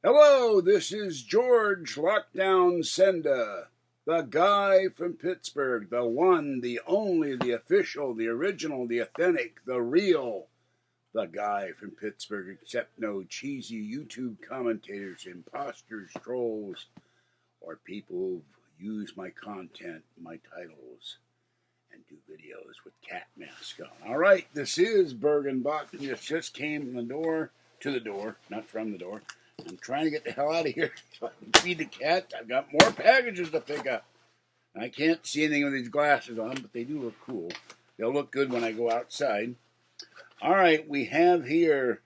Hello, this is George Lockdown Senda, the guy from Pittsburgh, the one, the only, the official, the original, the authentic, the real, the guy from Pittsburgh, except no cheesy YouTube commentators, imposters, trolls, or people who use my content, my titles, and do videos with cat masks on. All right, this is Burgh and Martinez. Just came from the door, to the door, not from the door. I'm trying to get the hell out of here so I can feed the cat. I've got more packages to pick up. I can't see anything with these glasses on, but they do look cool. They'll look good when I go outside. All right, we have here,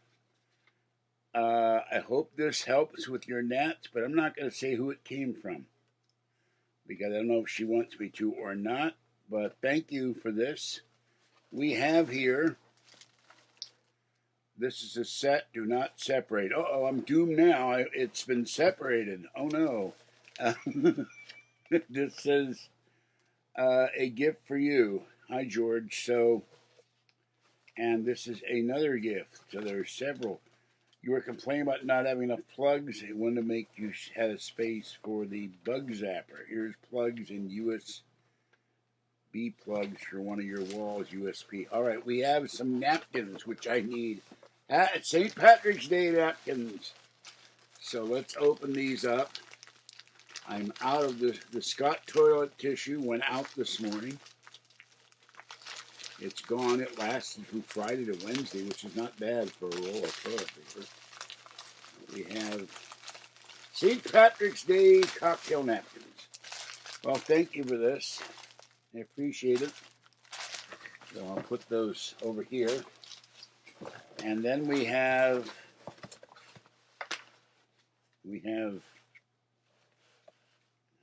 I hope this helps with your gnats, but I'm not going to say who it came from because I don't know if she wants me to or not, but thank you for this. We have here, this is a set, do not separate. Uh-oh, I'm doomed now. It's been separated. Oh, no. This says, a gift for you. Hi, George. So, and this is another gift. So there's several. You were complaining about not having enough plugs. It wanted to make you had a space for the bug zapper. Here's plugs and USB plugs for one of your walls, USB. All right, we have some napkins, which I need. St. Patrick's Day napkins. So let's open these up. I'm out of the Scott toilet tissue. Went out this morning. It's gone. It lasted from Friday to Wednesday, which is not bad for a roll of toilet paper. We have St. Patrick's Day cocktail napkins. Well, thank you for this. I appreciate it. So I'll put those over here. And then we have I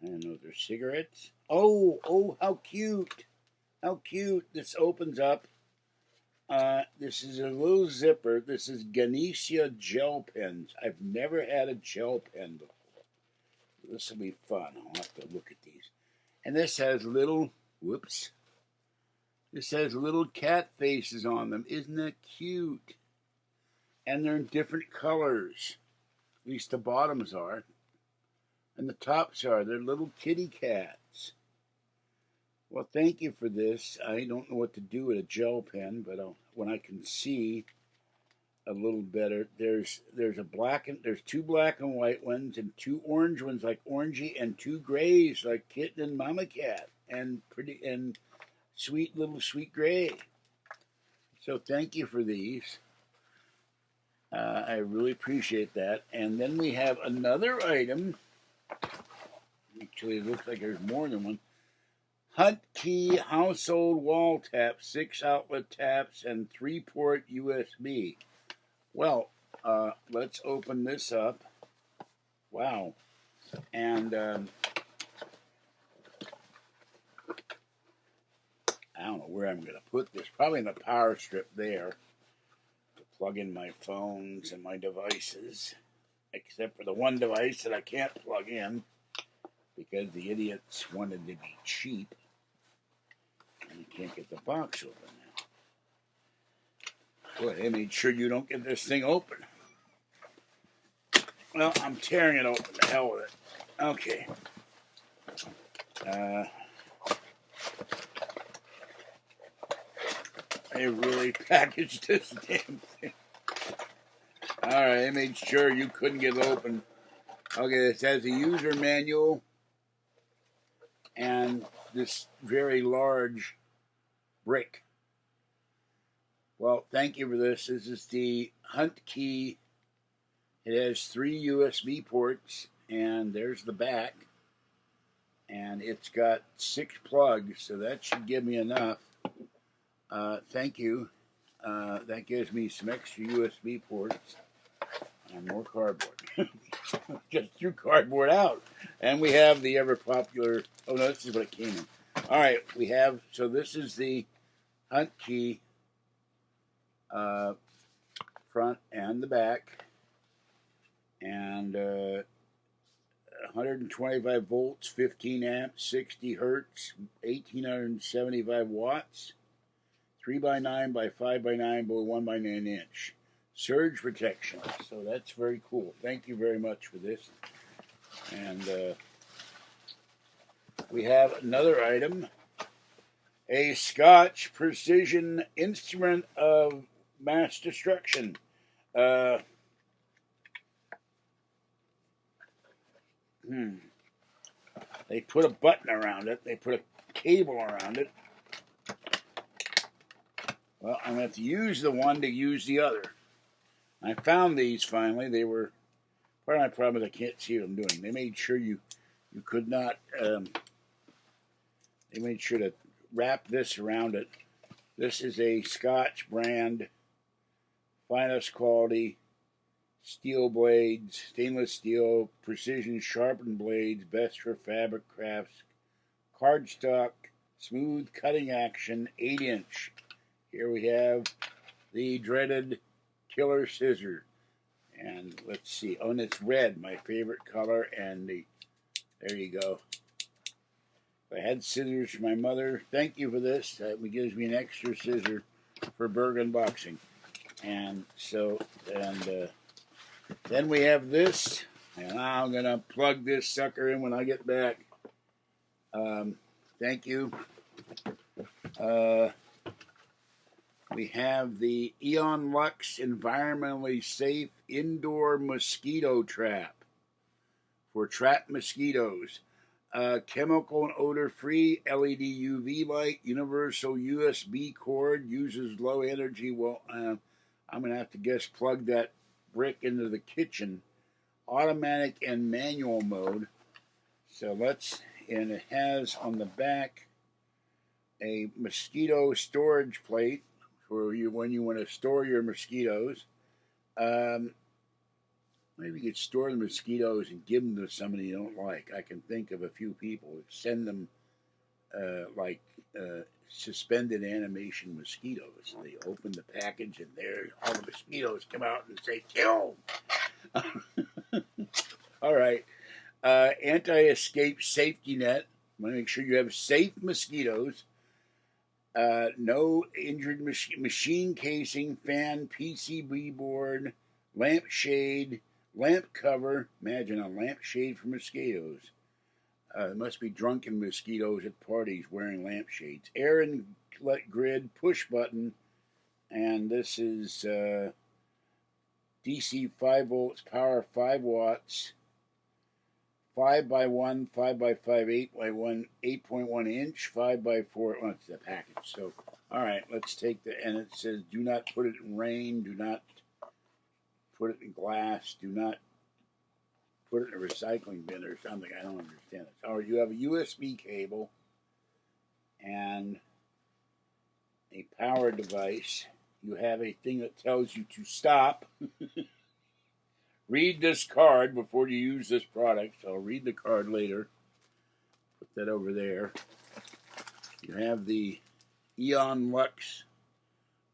don't know, they're cigarettes. Oh, how cute. How cute. This opens up. This is a little zipper. This is Ganesha gel pens. I've never had a gel pen before. This will be fun. I'll have to look at these. And this has little, this has little cat faces on them. Isn't that cute? And they're in different colors. At least the bottoms are. And the tops are. They're little kitty cats. Well, thank you for this. I don't know what to do with a gel pen, but when I can see a little better, there's two black and white ones, and two orange ones like Orangey, and two grays like Kitten and Mama Cat, and pretty and sweet little sweet gray. So thank you for these. I really appreciate that. And then we have another item. Actually, it looks like there's more than one. Hunt Key household wall taps, 6 outlet taps, and 3-port USB. Well, let's open this up. Wow. And I don't know where I'm going to put this. Probably in the power strip there to plug in my phones and my devices, except for the one device that I can't plug in because the idiots wanted to be cheap. And you can't get the box open now. Boy, they made sure you don't get this thing open. Well, I'm tearing it open. The hell with it. Okay. They really packaged this damn thing. Alright, they made sure you couldn't get it open. Okay, this has a user manual and this very large brick. Well, thank you for this. This is the Hunt Key. It has 3 USB ports, and there's the back. And it's got 6 plugs, so that should give me enough. Thank you. That gives me some extra USB ports and more cardboard. Just threw cardboard out. And we have the ever popular, oh no, this is what it came in. All right, we have, so this is the Hunt Key front and the back. And 125 volts, 15 amps, 60 hertz, 1875 watts, 3x9 by 5x9 by 1x9 inch. surge protection. So that's very cool. Thank you very much for this. And we have another item, a Scotch precision instrument of mass destruction. They put a button around it. They put a cable around it. Well, I'm going to have to use the one to use the other. I found these finally. They were, part of my problem is I can't see what I'm doing. They made sure you could not, they made sure to wrap this around it. This is a Scotch brand, finest quality, steel blades, stainless steel, precision sharpened blades, best for fabric crafts, cardstock, smooth cutting action, 8-inch. Here we have the dreaded killer scissor. And let's see. Oh, and it's red, my favorite color. And there you go. If I had scissors for my mother, thank you for this. That gives me an extra scissor for Burgh unboxing. And so, then we have this. And I'm going to plug this sucker in when I get back. Thank you. We have the Eon Lux environmentally safe indoor mosquito trap for trapped mosquitoes. Chemical and odor free LED UV light, universal USB cord, uses low energy. Well, I'm going to have to guess plug that brick into the kitchen. Automatic and manual mode. So and it has on the back a mosquito storage plate for you when you want to store your mosquitoes. Maybe you could store the mosquitoes and give them to somebody you don't like. I can think of a few people. Send them suspended animation mosquitoes. They open the package and there all the mosquitoes come out and say, kill! All right. Anti-escape safety net. Want to make sure you have safe mosquitoes. No injured machine casing, fan, PCB board, lamp shade, lamp cover. Imagine a lamp shade for mosquitoes. There must be drunken mosquitoes at parties wearing lampshades. Air and grid push button. And this is DC 5 volts, power 5 watts. 5x1, 5x5, 8x1, 8.1 inch, 5x4. Well, it's the package. So, all right, let's take and it says, do not put it in rain, do not put it in glass, do not put it in a recycling bin or something. I don't understand it. Or you have a USB cable and a power device. You have a thing that tells you to stop. Read this card before you use this product. So I'll read the card later. Put that over there. You have the Eon Lux.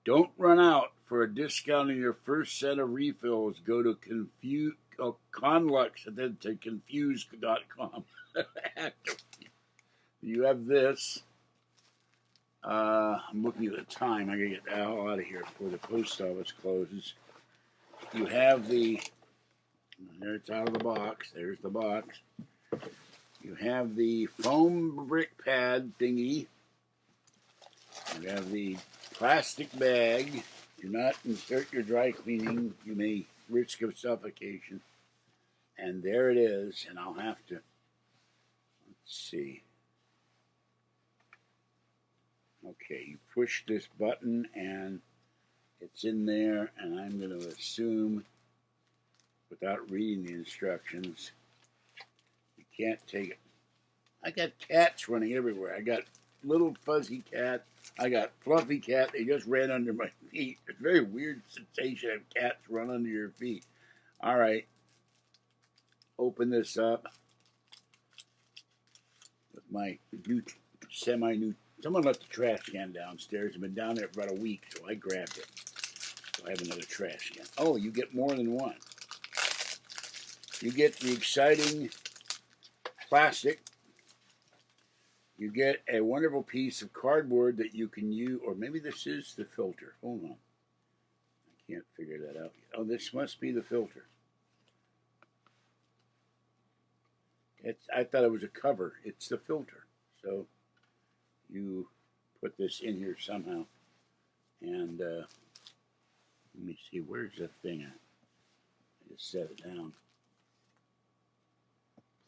Don't run out. For a discount on your first set of refills, go to Conlux and then to confuse.com. You have this. I'm looking at the time. I gotta get the hell out of here before the post office closes. You have the... There it's out of the box. There's the box. You have the foam brick pad thingy. You have the plastic bag. Do not insert your dry cleaning. You may risk of suffocation. And there it is. And I'll have to, let's see. Okay, you push this button and it's in there. And I'm going to assume, without reading the instructions, you can't take it. I got cats running everywhere. I got little fuzzy cat. I got fluffy cat. They just ran under my feet. It's a very weird sensation to have cats run under your feet. All right. Open this up with my new, semi-new. Someone left the trash can downstairs. I've been down there for about a week, so I grabbed it. So I have another trash can. Oh, you get more than one. You get the exciting plastic. You get a wonderful piece of cardboard that you can use, or maybe this is the filter. Hold on. I Can't figure that out yet. Oh, this must be the filter. I thought it was a cover. It's the filter. So you put this in here somehow. And let me see, where's the thing at? I just set it down.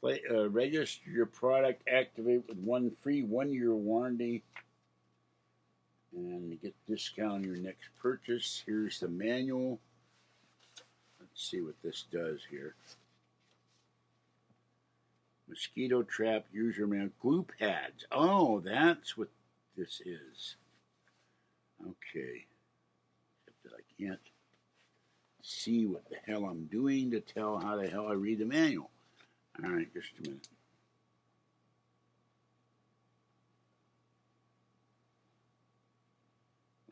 Register your product, activate with one free 1-year warranty, and get discount on your next purchase. Here's the manual. Let's see what this does here. Mosquito trap user manual. Glue pads. Oh, that's what this is. Okay. Except that I can't see what the hell I'm doing to tell how the hell I read the manual. All right, just a minute.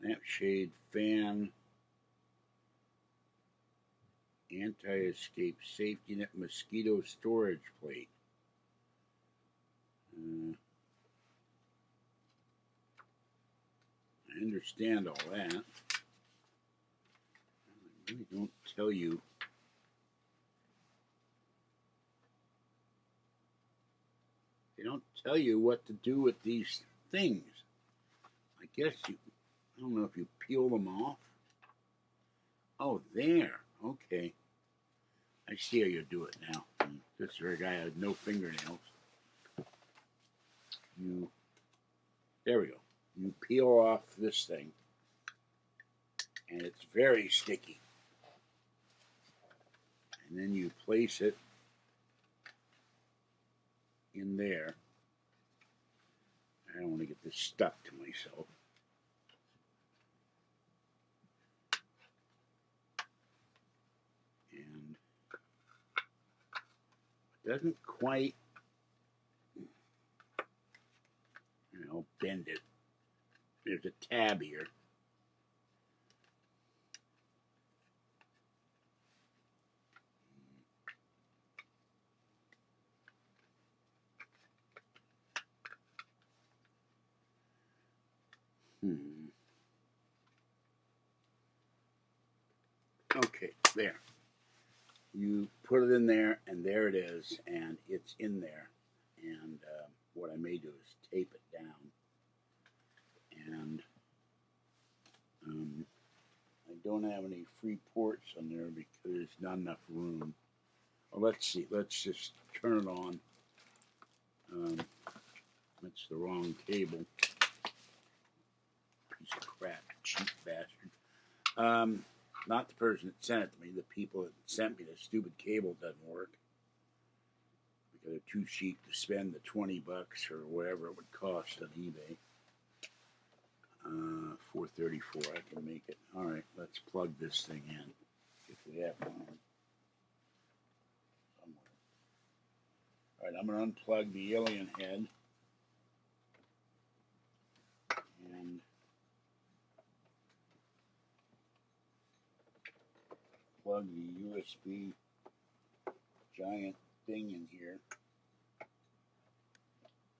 Lampshade fan. Anti-escape safety net mosquito storage plate. I understand all that. They really don't tell you. They don't tell you what to do with these things. I guess I don't know if you peel them off. Oh, there. Okay. I see how you do it now. This is a guy who had no fingernails. There we go. You peel off this thing, and it's very sticky. And then you place it in there. I don't want to get this stuck to myself. And it doesn't quite, bend it. There's a tab here. Okay, there. You put it in there, and there it is, and it's in there. And what I may do is tape it down. And I don't have any free ports on there because there's not enough room. Well, let's see. Let's just turn it on. That's the wrong cable. Piece of crap, cheap bastard. Not the person that sent it to me. The people that sent me the stupid cable doesn't work because they're too cheap to spend the $20 or whatever it would cost on eBay. $4.34. I can make it. All right, let's plug this thing in if we have one somewhere. All right, I'm going to unplug the alien head and plug the USB giant thing in here.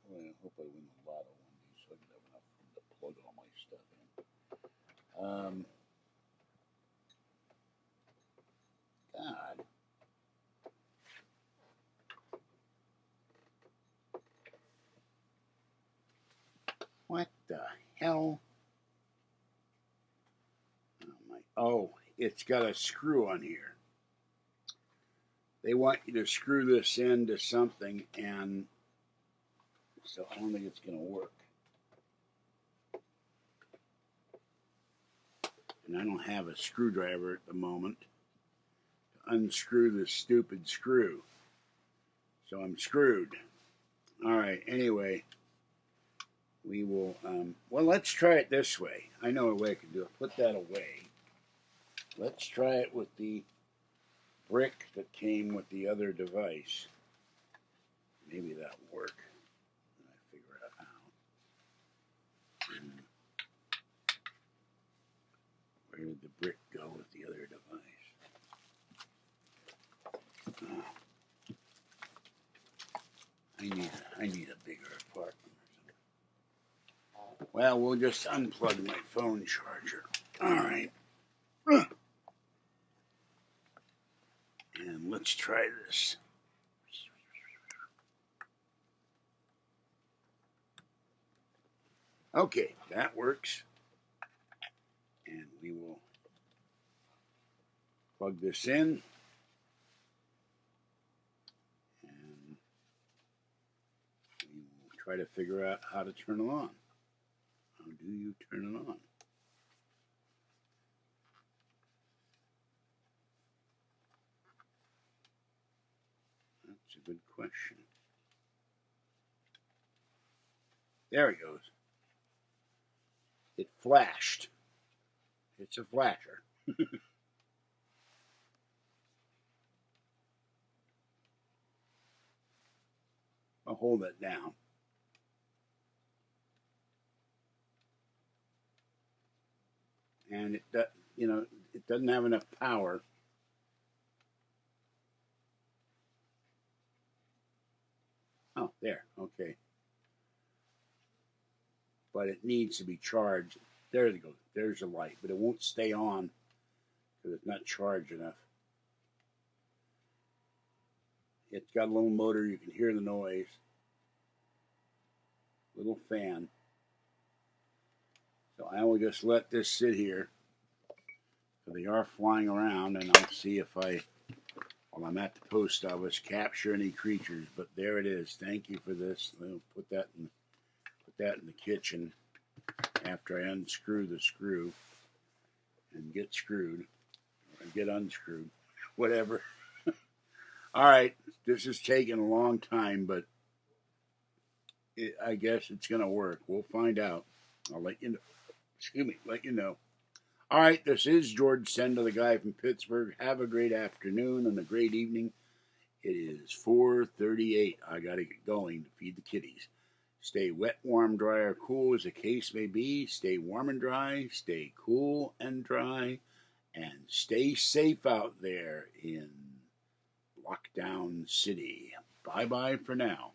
Well, I hope I win the lotto one day so I can have enough room to plug all my stuff in. God. What the hell? Oh, it's got a screw on here. They want you to screw this into something, and so I don't think it's going to work. And I don't have a screwdriver at the moment to unscrew this stupid screw. So I'm screwed. All right, anyway, we will, well, let's try it this way. I know a way I can do it. Put that away. Let's try it with the brick that came with the other device. Maybe that'll work. I figure out how. Where did the brick go with the other device? I need a bigger apartment or something. Well, we'll just unplug my phone charger. All right. try this. Okay, that works. And we will plug this in. And we will try to figure out how to turn it on. How do you turn it on? That's a good question. There it goes. It flashed. It's a flasher. I'll hold it down. And it does, it doesn't have enough power. Oh, there. Okay. But it needs to be charged. There it goes. There's a light, but it won't stay on because it's not charged enough. It's got a little motor. You can hear the noise. Little fan. So I will just let this sit here. So they are flying around, and I'll see if while I'm at the post office, capture any creatures. But there it is. Thank you for this. I'll put that in the kitchen after I unscrew the screw and get screwed or get unscrewed, whatever. All right, this is taking a long time, but I guess it's gonna work. We'll find out. I'll let you know. Let you know. All right, this is George Senda, the guy from Pittsburgh. Have a great afternoon and a great evening. It is 4:38. I got to get going to feed the kitties. Stay wet, warm, dry, or cool as the case may be. Stay warm and dry. Stay cool and dry. And stay safe out there in Lockdown City. Bye-bye for now.